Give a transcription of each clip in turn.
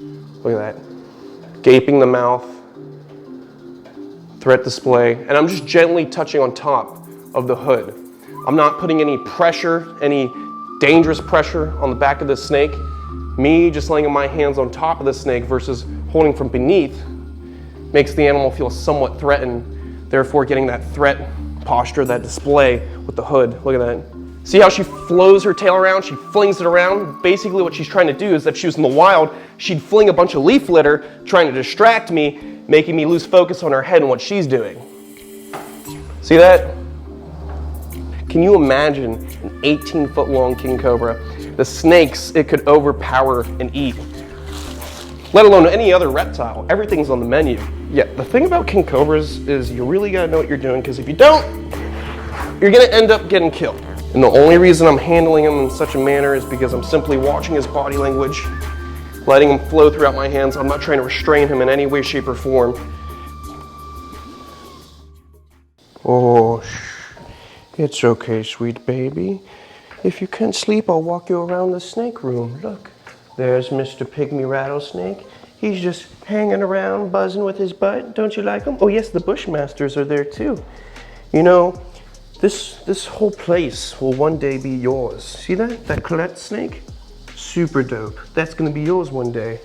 Look at that. Gaping the mouth. Threat display. And I'm just gently touching on top of the hood. I'm not putting any pressure, any dangerous pressure on the back of the snake. Me just laying my hands on top of the snake versus holding from beneath makes the animal feel somewhat threatened, therefore getting that threat posture, that display with the hood. Look at that. See how she flows her tail around? She flings it around. Basically what she's trying to do is, if she was in the wild, she'd fling a bunch of leaf litter trying to distract me, making me lose focus on her head and what she's doing. See that? Can you imagine an 18-foot long king cobra? The snakes it could overpower and eat, let alone any other reptile. Everything's on the menu. Yeah, the thing about king cobras is you really gotta know what you're doing, because if you don't, you're gonna end up getting killed. And the only reason I'm handling him in such a manner is because I'm simply watching his body language, letting him flow throughout my hands. I'm not trying to restrain him in any way, shape, or form. Oh, it's okay, sweet baby. If you can't sleep, I'll walk you around the snake room. Look, there's Mr. Pygmy Rattlesnake. He's just hanging around, buzzing with his butt. Don't you like him? Oh yes, the Bushmasters are there too. You know, this whole place will one day be yours. See that? That Colette snake? Super dope. That's gonna be yours one day.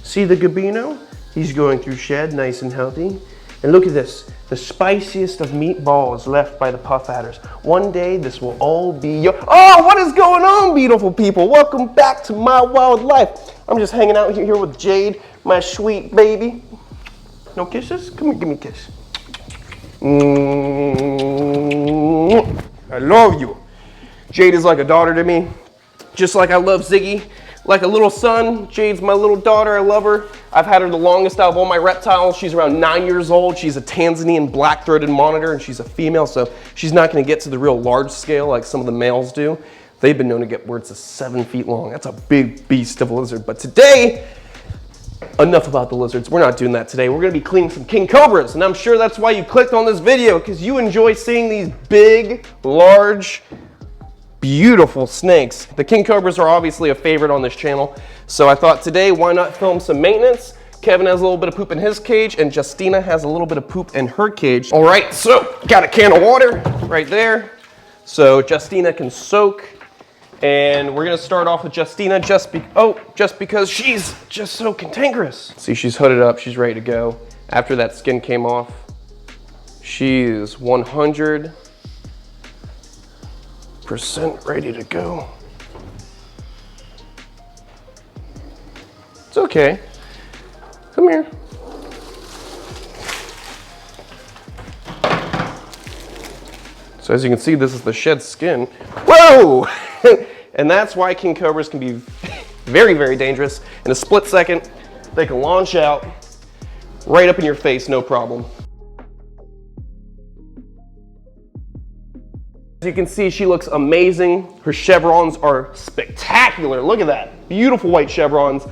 See the Gabino? He's going through shed, nice and healthy. And look at this, the spiciest of meatballs left by the puff adders. One day, this will all be your— Oh, what is going on, beautiful people? Welcome back to my wild life. I'm just hanging out here with Jade, my sweet baby. No kisses? Come here, give me a kiss. I love you. Jade is like a daughter to me, just like I love Ziggy. Like a little son, Jade's my little daughter, I love her. I've had her the longest out of all my reptiles. She's around 9 years old. She's a Tanzanian black-throated monitor, and she's a female, so she's not gonna get to the real large scale like some of the males do. They've been known to get words of 7 feet long. That's a big beast of a lizard. But today, enough about the lizards. We're not doing that today. We're gonna be cleaning some king cobras, and I'm sure that's why you clicked on this video, because you enjoy seeing these big, large, beautiful snakes. The king cobras are obviously a favorite on this channel, so I thought today, why not film some maintenance? Kevin has a little bit of poop in his cage, and Justina has a little bit of poop in her cage. All right, so got a can of water right there, so Justina can soak. And we're gonna start off with Justina just because she's just so cantankerous. See, she's hooded up, she's ready to go. After that skin came off, she's 100% ready to go. It's okay. Come here. So as you can see, this is the shed skin. Whoa! And that's why king cobras can be very, very dangerous. In a split second, they can launch out right up in your face, no problem. As you can see, she looks amazing. Her chevrons are spectacular. Look at that, beautiful white chevrons.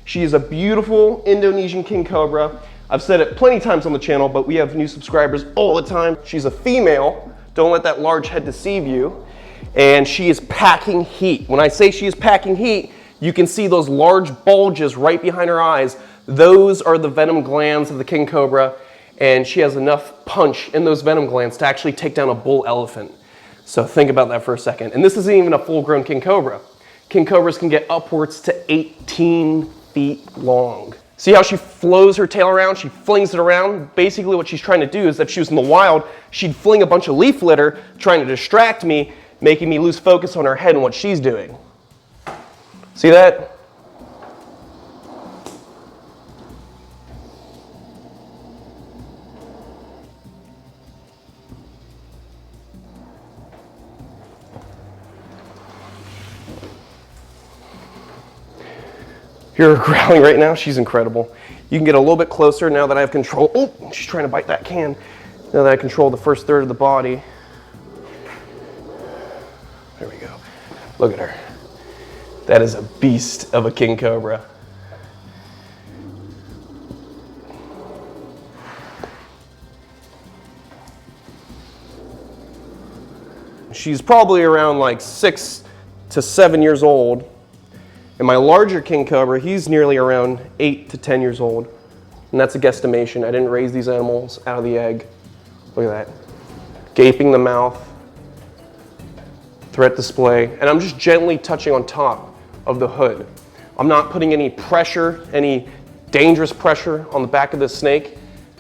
She is a beautiful Indonesian king cobra. I've said it plenty of times on the channel, but we have new subscribers all the time. She's a female. Don't let that large head deceive you. And she is packing heat. When I say she is packing heat, you can see those large bulges right behind her eyes. Those are the venom glands of the king cobra, and she has enough punch in those venom glands to actually take down a bull elephant. So think about that for a second. And this isn't even a full-grown king cobra. King cobras can get upwards to 18 feet long. See how she flows her tail around? She flings it around. Basically what she's trying to do is, if she was in the wild, she'd fling a bunch of leaf litter trying to distract me, making me lose focus on her head and what she's doing. See that? You're growling right now. She's incredible. You can get a little bit closer now that I have control. Oh, she's trying to bite that can. Now that I control the first third of the body. There we go. Look at her. That is a beast of a king cobra. She's probably around like 6 to 7 years old. And my larger king cobra, he's nearly around 8 to 10 years old. And that's a guesstimation. I didn't raise these animals out of the egg. Look at that. Gaping the mouth, threat display, and I'm just gently touching on top of the hood. I'm not putting any pressure, any dangerous pressure on the back of this snake.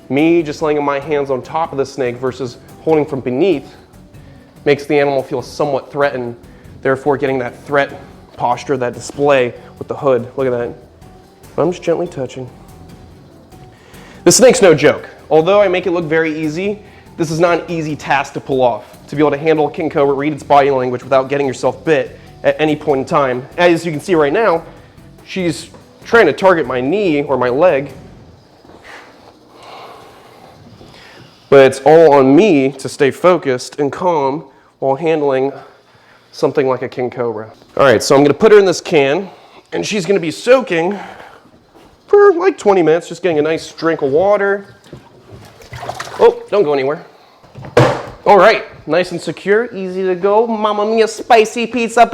Me just laying my hands on top of the snake versus holding from beneath makes the animal feel somewhat threatened, therefore getting that threat posture, that display with the hood. Look at that. I'm just gently touching. The snake's no joke. Although I make it look very easy, this is not an easy task to pull off. To be able to handle a king cobra, read its body language without getting yourself bit at any point in time. As you can see right now, she's trying to target my knee or my leg. But it's all on me to stay focused and calm while handling something like a king cobra. All right, so I'm gonna put her in this can, and she's gonna be soaking for like 20 minutes, just getting a nice drink of water. Oh, don't go anywhere. All right, nice and secure, easy to go. Mamma mia, spicy pizza.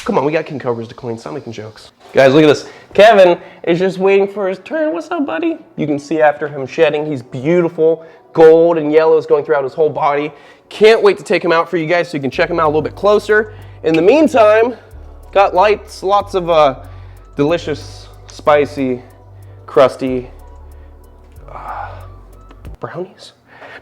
Come on, we got king cobras to clean, stop making jokes. Guys, look at this. Kevin is just waiting for his turn. What's up, buddy? You can see after him shedding, he's beautiful. Gold and yellow is going throughout his whole body. Can't wait to take him out for you guys so you can check him out a little bit closer. In the meantime, got lots of delicious, spicy, crusty brownies?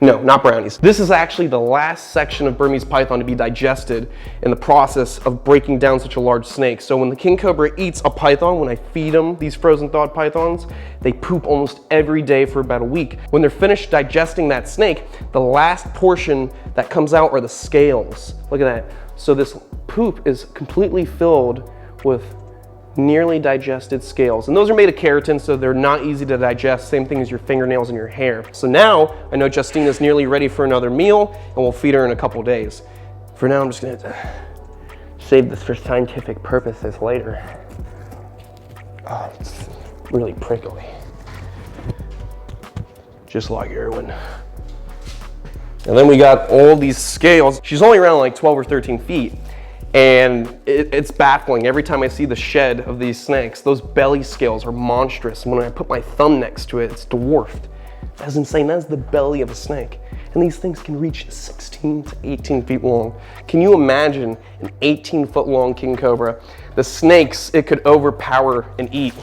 No, not brownies. This is actually the last section of Burmese python to be digested in the process of breaking down such a large snake. So when the king cobra eats a python, when I feed them these frozen thawed pythons, they poop almost every day for about a week. When they're finished digesting that snake, the last portion that comes out are the scales. Look at that. So this poop is completely filled with nearly digested scales. And those are made of keratin, so they're not easy to digest. Same thing as your fingernails and your hair. So now I know Justine is nearly ready for another meal, and we'll feed her in a couple days. For now, I'm just gonna save this for scientific purposes later. Oh, it's really prickly. Just like Erwin. And then we got all these scales. She's only around like 12 or 13 feet. And it's baffling every time I see the shed of these snakes. Those belly scales are monstrous. When I put my thumb next to it, it's dwarfed. That's insane. That's the belly of a snake. And these things can reach 16 to 18 feet long. Can you imagine an 18-foot long king cobra? The snakes it could overpower and eat,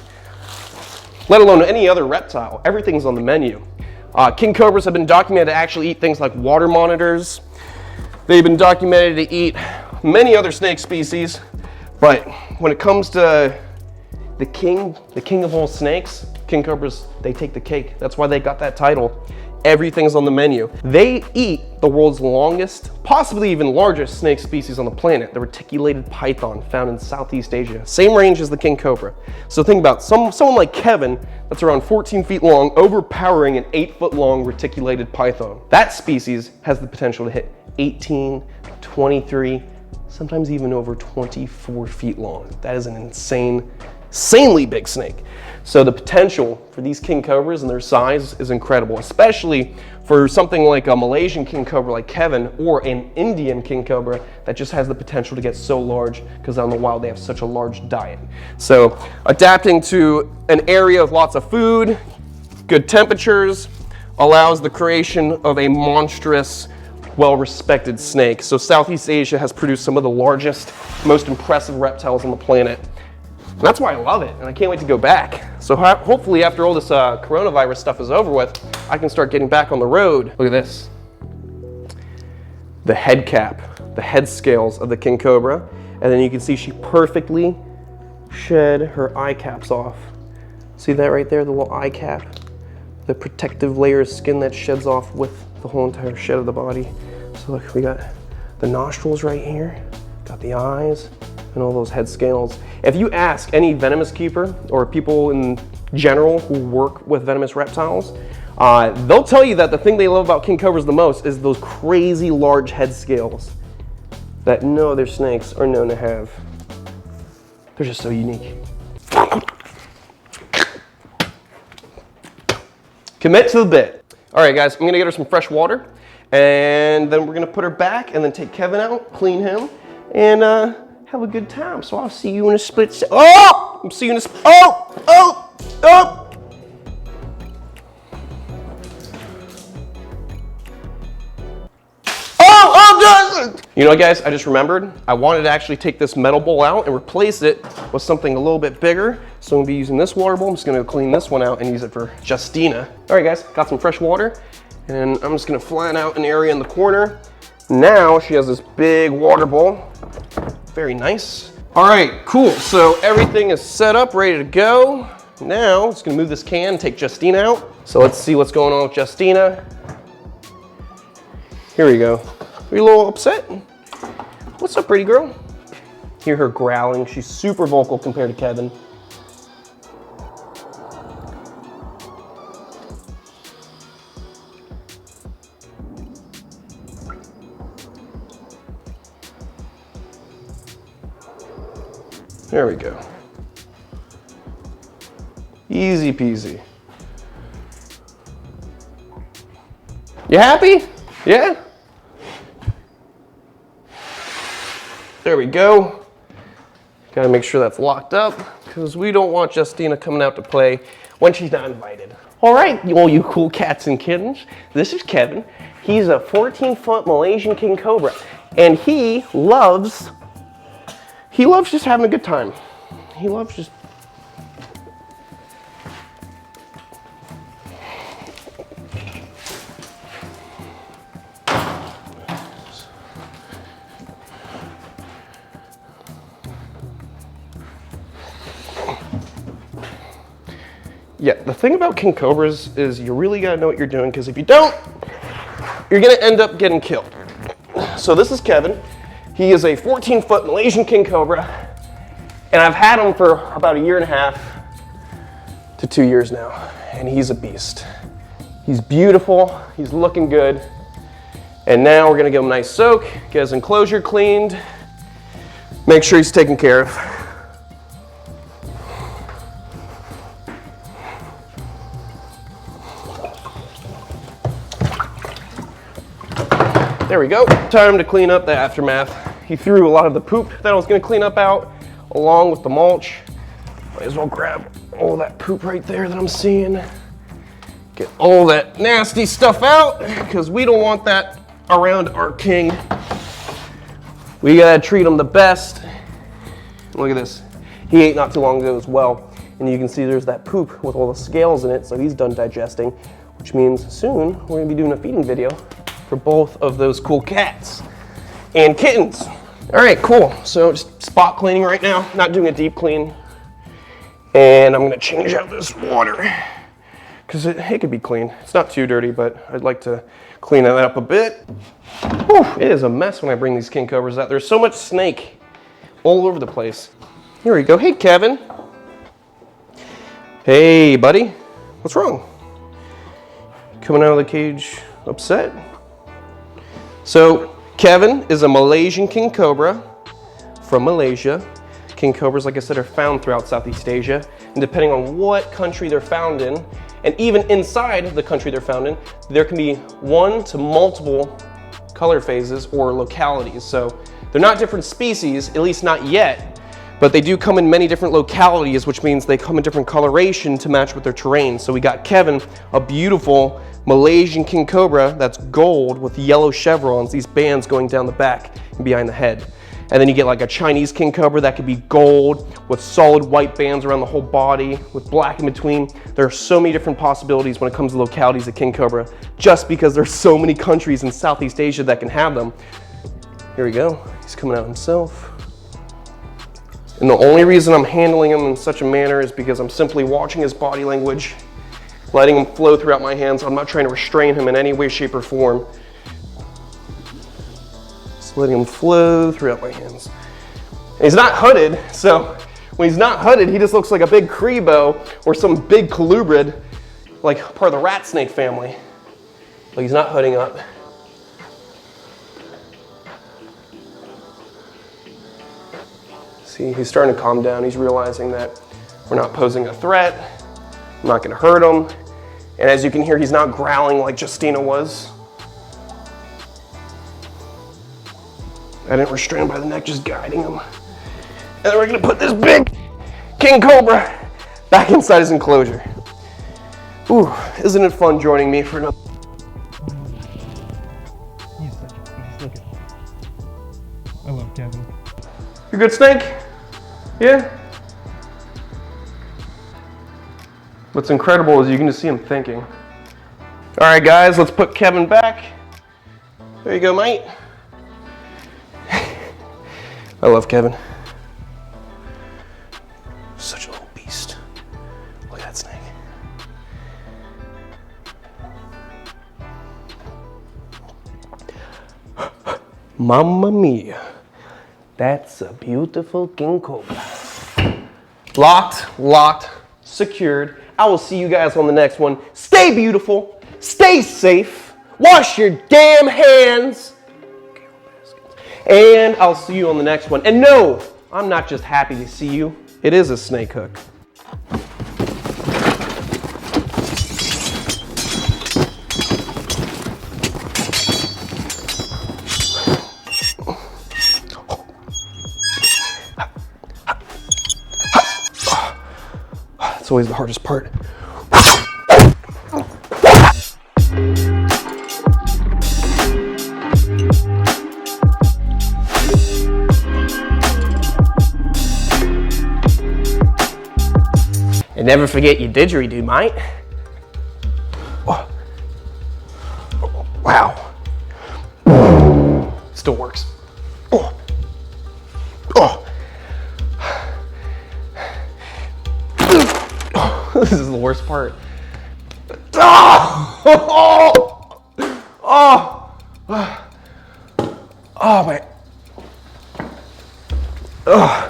let alone any other reptile. Everything's on the menu. King cobras have been documented to actually eat things like water monitors. They've been documented to eat many other snake species, but when it comes to the king of all snakes, king cobras, they take the cake. That's why they got that title. Everything's on the menu. They eat the world's longest, possibly even largest snake species on the planet, the reticulated python found in Southeast Asia. Same range as the king cobra. So think about someone like Kevin that's around 14 feet long, overpowering an 8-foot long reticulated python. That species has the potential to hit 18, 23, sometimes even over 24 feet long. That is an insanely big snake. So the potential for these king cobras and their size is incredible, especially for something like a Malaysian king cobra like Kevin or an Indian king cobra that just has the potential to get so large because out in the wild they have such a large diet. So adapting to an area of lots of food, good temperatures, allows the creation of a monstrous, well-respected snake. So Southeast Asia has produced some of the largest, most impressive reptiles on the planet. And that's why I love it, and I can't wait to go back. So hopefully after all this coronavirus stuff is over with, I can start getting back on the road. Look at this. The head cap, the head scales of the king cobra, and then you can see she perfectly shed her eye caps off. See that right there, the little eye cap? The protective layer of skin that sheds off with the whole entire shed of the body. So look, we got the nostrils right here, got the eyes, and all those head scales. If you ask any venomous keeper or people in general who work with venomous reptiles, they'll tell you that the thing they love about king cobras the most is those crazy large head scales that no other snakes are known to have. They're just so unique. Commit to the bit. All right, guys, I'm gonna get her some fresh water, and then we're gonna put her back and then take Kevin out, clean him, and have a good time. So I'll see you in a split second. Oh! I'm seeing you in a oh! You know, guys, I just remembered I wanted to actually take this metal bowl out and replace it with something a little bit bigger. So I'm gonna be using this water bowl. I'm just gonna clean this one out and use it for Justina. All right, guys, got some fresh water, and I'm just gonna flatten out an area in the corner. Now she has this big water bowl. Very nice. All right, cool. So everything is set up, ready to go. Now I'm just gonna move this can, take Justina out. So let's see what's going on with Justina. Here we go. Are you a little upset? What's up, pretty girl? Hear her growling. She's super vocal compared to Kevin. There we go. Easy peasy. You happy? Yeah? There we go. Gotta make sure that's locked up because we don't want Justina coming out to play when she's not invited. All right, all you cool cats and kittens. This is Kevin. He's a 14-foot Malaysian king cobra, and he loves just having a good time. He loves just Yeah, the thing about king cobras is you really gotta know what you're doing, because if you don't, you're gonna end up getting killed. So this is Kevin. He is a 14-foot Malaysian king cobra, and I've had him for about 1.5 to 2 years now, and he's a beast. He's beautiful, he's looking good, and now we're gonna give him a nice soak, get his enclosure cleaned, make sure he's taken care of. There we go. Time to clean up the aftermath. He threw a lot of the poop that I was gonna clean up out, along with the mulch. Might as well grab all that poop right there that I'm seeing. Get all that nasty stuff out, because we don't want that around our king. We gotta treat him the best. Look at this. He ate not too long ago as well. And you can see there's that poop with all the scales in it, so he's done digesting, which means soon we're gonna be doing a feeding video for both of those cool cats and kittens. All right, cool. So just spot cleaning right now, not doing a deep clean. And I'm gonna change out this water because it could be clean. It's not too dirty, but I'd like to clean that up a bit. Whew, it is a mess when I bring these king cobras out. There's so much snake all over the place. Here we go. Hey, Kevin. Hey, buddy. What's wrong? Coming out of the cage upset? So Kevin is a Malaysian king cobra from Malaysia. King cobras, like I said, are found throughout Southeast Asia, and depending on what country they're found in, and even inside the country they're found in, there can be 1 to multiple color phases or localities. So they're not different species, at least not yet, but they do come in many different localities, which means they come in different coloration to match with their terrain. So we got Kevin, a beautiful Malaysian king cobra that's gold with yellow chevrons, these bands going down the back and behind the head. And then you get like a Chinese king cobra that could be gold with solid white bands around the whole body with black in between. There are so many different possibilities when it comes to localities of king cobra, just because there's so many countries in Southeast Asia that can have them. Here we go, he's coming out himself. And the only reason I'm handling him in such a manner is because I'm simply watching his body language, letting him flow throughout my hands. I'm not trying to restrain him in any way, shape, or form. Just letting him flow throughout my hands. And he's not hooded, so when he's not hooded, he just looks like a big crebo or some big colubrid, like part of the rat snake family. But he's not hooding up. See, he's starting to calm down. He's realizing that we're not posing a threat. I'm not gonna hurt him. And as you can hear, he's not growling like Justina was. I didn't restrain him by the neck, just guiding him. And then we're gonna put this big king cobra back inside his enclosure. Ooh, isn't it fun joining me for another? He's such a beast. Look at him. I love Kevin. You good, Snake? Yeah? What's incredible is you can just see him thinking. All right, guys, let's put Kevin back. There you go, mate. I love Kevin. Such a little beast. Look at that snake. Mamma mia. That's a beautiful king cobra. Locked, secured. I will see you guys on the next one. Stay beautiful, stay safe, wash your damn hands, and I'll see you on the next one. And no, I'm not just happy to see you. It is a snake hook. That's always the hardest part. And never forget your didgeridoo, mate. Oh. Wow. Still works. Oh. Oh. This is the worst part. Oh! Oh! Oh! Oh my. Oh.